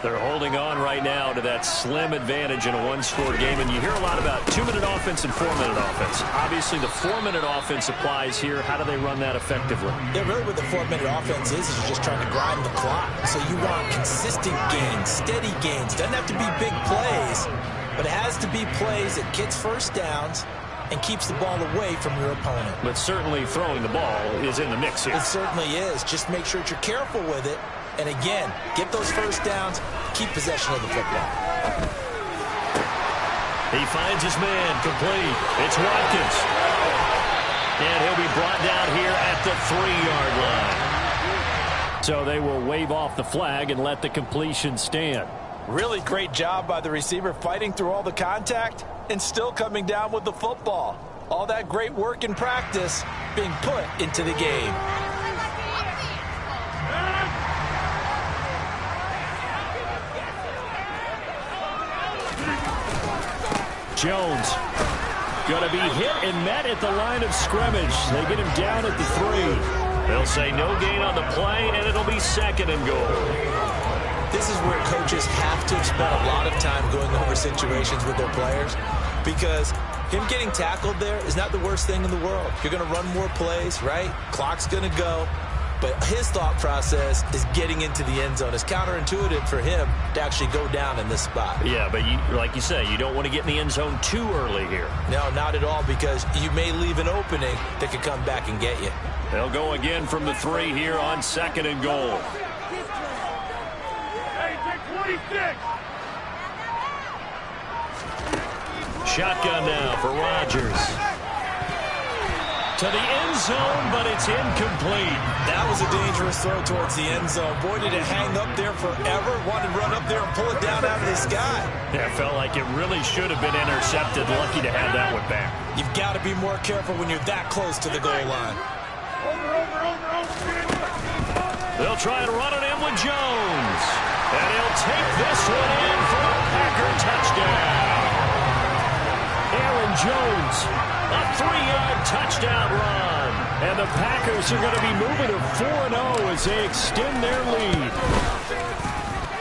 They're holding on right now to that slim advantage in a one-score game. And you hear a lot about 2-minute offense and 4-minute offense. Obviously, the 4-minute offense applies here. How do they run that effectively? Yeah, really what the 4-minute offense is you're just trying to grind the clock. So you want consistent gains, steady gains. Doesn't have to be big plays, but it has to be plays that gets first downs and keeps the ball away from your opponent. But certainly throwing the ball is in the mix here. It certainly is. Just make sure that you're careful with it. And again, get those first downs, keep possession of the football. He finds his man complete. It's Watkins. And he'll be brought down here at the 3-yard line. So they will wave off the flag and let the completion stand. Really great job by the receiver fighting through all the contact and still coming down with the football. All that great work in practice being put into the game. Jones going to be hit and met at the line of scrimmage. They get him down at the 3. They'll say no gain on the play, and it'll be 2nd and goal. This is where coaches have to spend a lot of time going over situations with their players, because him getting tackled there is not the worst thing in the world. You're going to run more plays, right? Clock's going to go. But his thought process is getting into the end zone. It's counterintuitive for him to actually go down in this spot. Yeah, but like you say, you don't want to get in the end zone too early here. No, not at all, because you may leave an opening that could come back and get you. They'll go again from the 3 here on 2nd and goal. Hey, take 26. Shotgun now for Rodgers. To the end zone, but it's incomplete. That was a dangerous throw towards the end zone. Boy, did it hang up there forever. Wanted to run up there and pull it down out of the sky. Yeah, it felt like it really should have been intercepted. Lucky to have that one back. You've got to be more careful when you're that close to the goal line. They'll try and run it in with Jones. And he'll take this one in for a Packer touchdown. Aaron Jones. A 3-yard touchdown run. And the Packers are going to be moving to 4-0 as they extend their lead.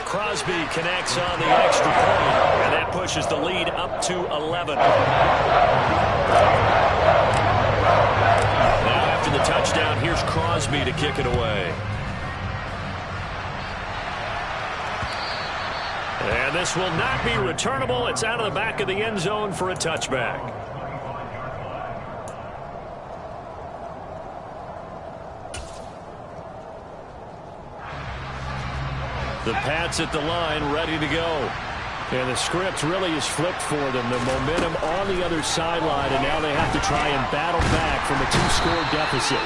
Crosby connects on the extra point, and that pushes the lead up to 11. Now after the touchdown, here's Crosby to kick it away. And this will not be returnable. It's out of the back of the end zone for a touchback. The Pats at the line, ready to go. And the script really is flipped for them. The momentum on the other sideline, and now they have to try and battle back from a 2-score deficit.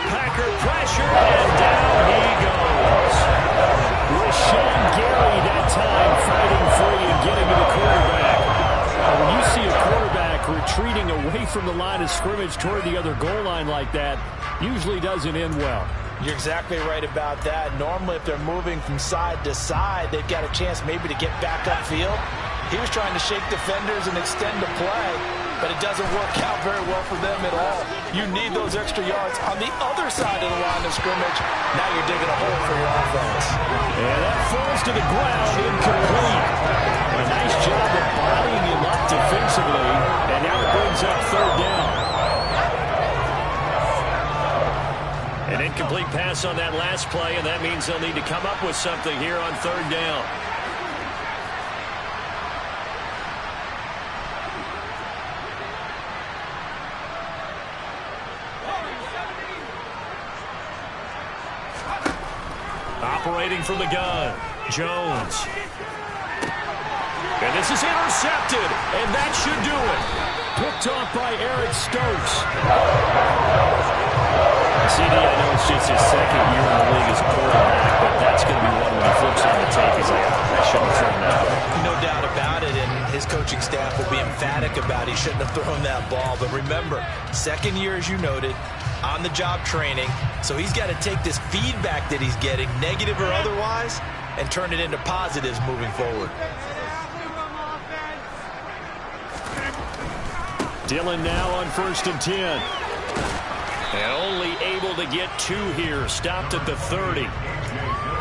Packer pressure, and down he goes. Rashawn Gary that time fighting free and getting to the quarterback. And when you see a quarterback retreating away from the line of scrimmage toward the other goal line like that, usually doesn't end well. You're exactly right about that. Normally, if they're moving from side to side, they've got a chance maybe to get back upfield. He was trying to shake defenders and extend the play, but it doesn't work out very well for them at all. You need those extra yards on the other side of the line of scrimmage. Now you're digging a hole for your offense. And that falls to the ground, incomplete. A nice job of bodying him up defensively, and now it brings up 3rd down. An incomplete pass on that last play, and that means they'll need to come up with something here on 3rd down. Operating from the gun, Jones. And this is intercepted, and that should do it. Picked off by Eric Stokes. CD, I know it's just his 2nd year in the league as a quarterback, but that's going to be one when he flips on the tape. He's like, I shouldn't have thrown that. No doubt about it, and his coaching staff will be emphatic about he shouldn't have thrown that ball. But remember, second year, as you noted, on-the-job training. So he's got to take this feedback that he's getting, negative or otherwise, and turn it into positives moving forward. Dillon now on 1st and 10. And only able to get 2 here. Stopped at the 30.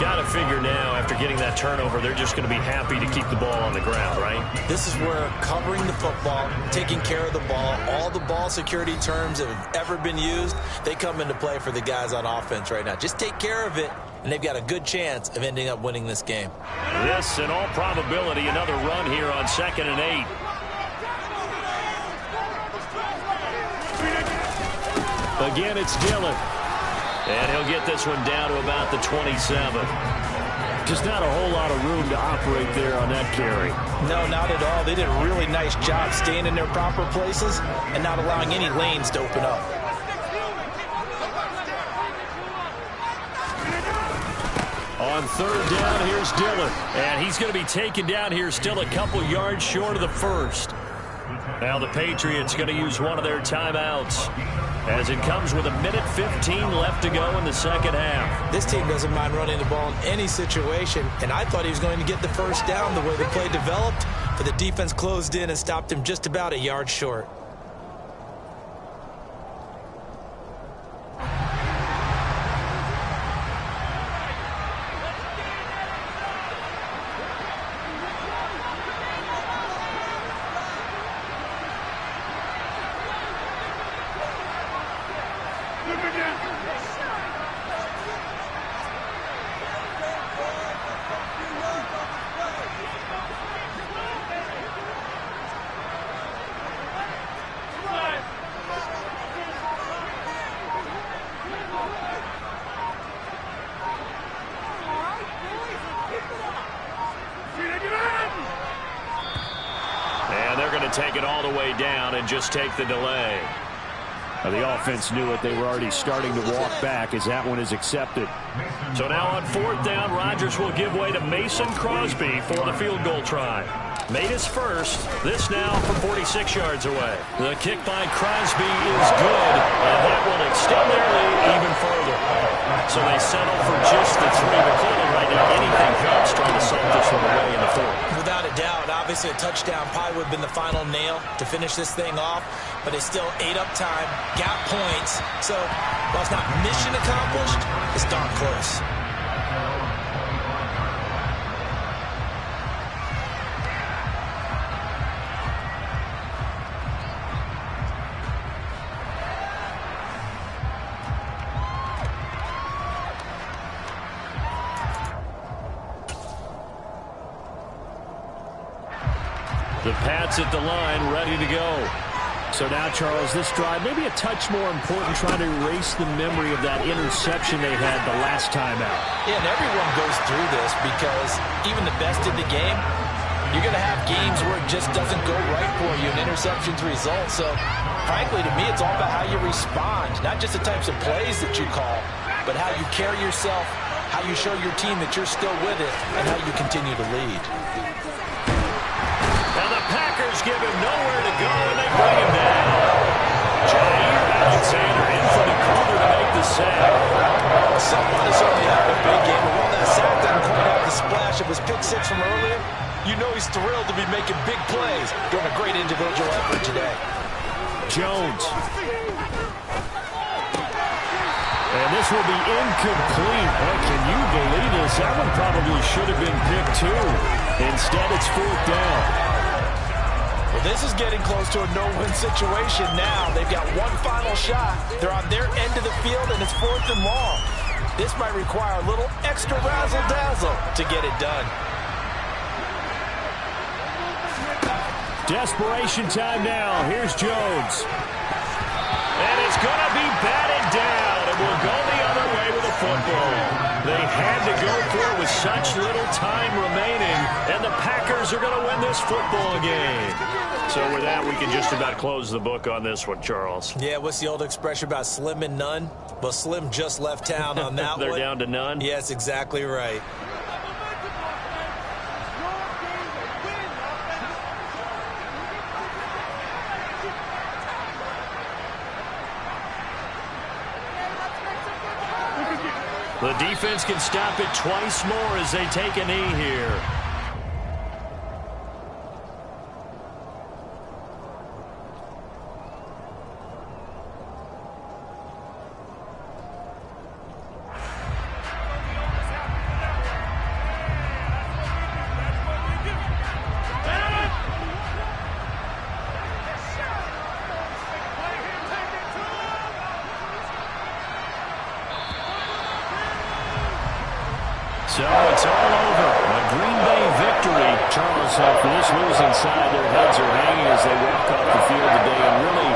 Got to figure now, after getting that turnover, they're just going to be happy to keep the ball on the ground, right? This is where covering the football, taking care of the ball, all the ball security terms that have ever been used, they come into play for the guys on offense right now. Just take care of it, and they've got a good chance of ending up winning this game. This, in all probability, another run here on 2nd and 8. Again, it's Dillon. And he'll get this one down to about the 27. Just not a whole lot of room to operate there on that carry. No, not at all. They did a really nice job staying in their proper places and not allowing any lanes to open up. On 3rd down, here's Dillon. And he's going to be taken down here still a couple yards short of the 1st. Now the Patriots going to use one of their timeouts, as it comes with 1:15 left to go in the 2nd half. This team doesn't mind running the ball in any situation, and I thought he was going to get the 1st down the way the play developed, but the defense closed in and stopped him just about a yard short. Take it all the way down and just take the delay. The offense knew it. They were already starting to walk back as that one is accepted. So now on 4th down, Rodgers will give way to Mason Crosby for the field goal try. Made his first. This now from 46 yards away. The kick by Crosby is good, and that will extend their lead even further. So they settle for just the 3, but clearly right now anything helps trying to salt this one away in the 4th. Without a doubt, obviously a touchdown probably would have been the final nail to finish this thing off, but it's still ate up time, got points. So while it's not mission accomplished, it's darn close. The Pats at the line, ready to go. So now, Charles, this drive maybe a touch more important, trying to erase the memory of that interception they had the last time out. Yeah, and everyone goes through this because even the best in the game, you're going to have games where it just doesn't go right for you, and interceptions result. So, frankly, to me, it's all about how you respond, not just the types of plays that you call, but how you carry yourself, how you show your team that you're still with it, and how you continue to lead. Now the Packers give him nowhere to go, and they bring him down. Jair Alexander in for the corner to make the sack. Someone is certainly having a big game, but while that sack doesn't quite have the splash of his pick 6 from earlier, you know he's thrilled to be making big plays during a great individual effort today. Jones. And this will be incomplete. Boy, can you believe this? That one probably should have been picked 2. Instead, it's 4th down. Well, this is getting close to a no-win situation now. They've got one final shot. They're on their end of the field, and it's 4th and long. This might require a little extra razzle-dazzle to get it done. Desperation time now. Here's Jones. And it's going to be batted down. It will go the other way with the football. They had to go for it with such little time remaining, and the Packers are going to win this football game. So with that, we can just about close the book on this one, Charles. Yeah, what's the old expression about slim and none? Well, Slim just left town on that They're one. down to none? Yes, exactly right. The defense can stop it twice more as they take a knee here. So it's all over. A Green Bay victory. Charles, for this losing side, their heads are hanging as they walk off the field today. And really,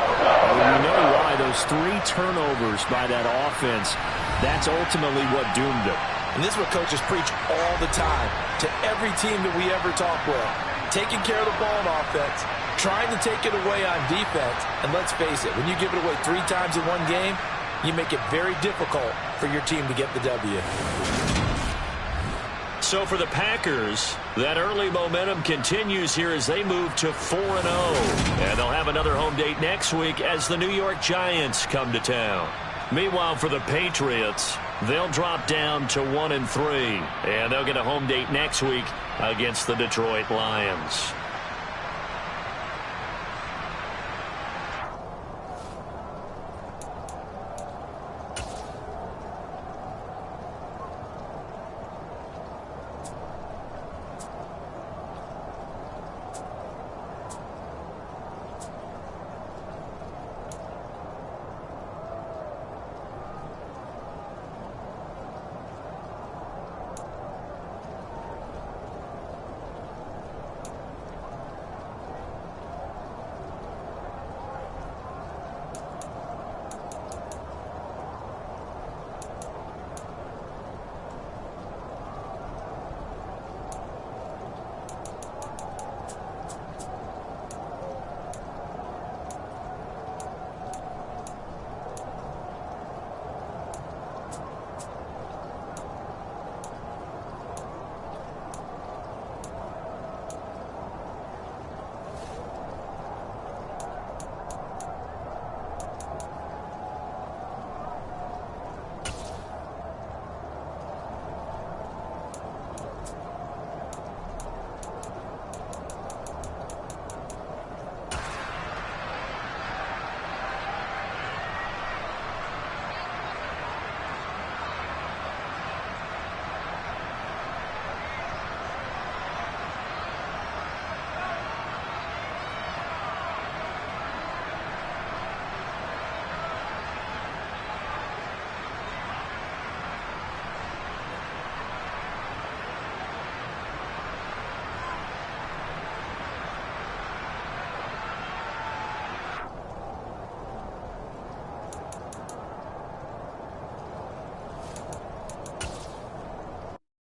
we know why. Those 3 turnovers by that offense, that's ultimately what doomed them. And this is what coaches preach all the time to every team that we ever talk with. Taking care of the ball on offense, trying to take it away on defense. And let's face it, when you give it away 3 times in one game, you make it very difficult for your team to get the W. So for the Packers, that early momentum continues here as they move to 4-0. And they'll have another home date next week as the New York Giants come to town. Meanwhile, for the Patriots, they'll drop down to 1-3. And they'll get a home date next week against the Detroit Lions.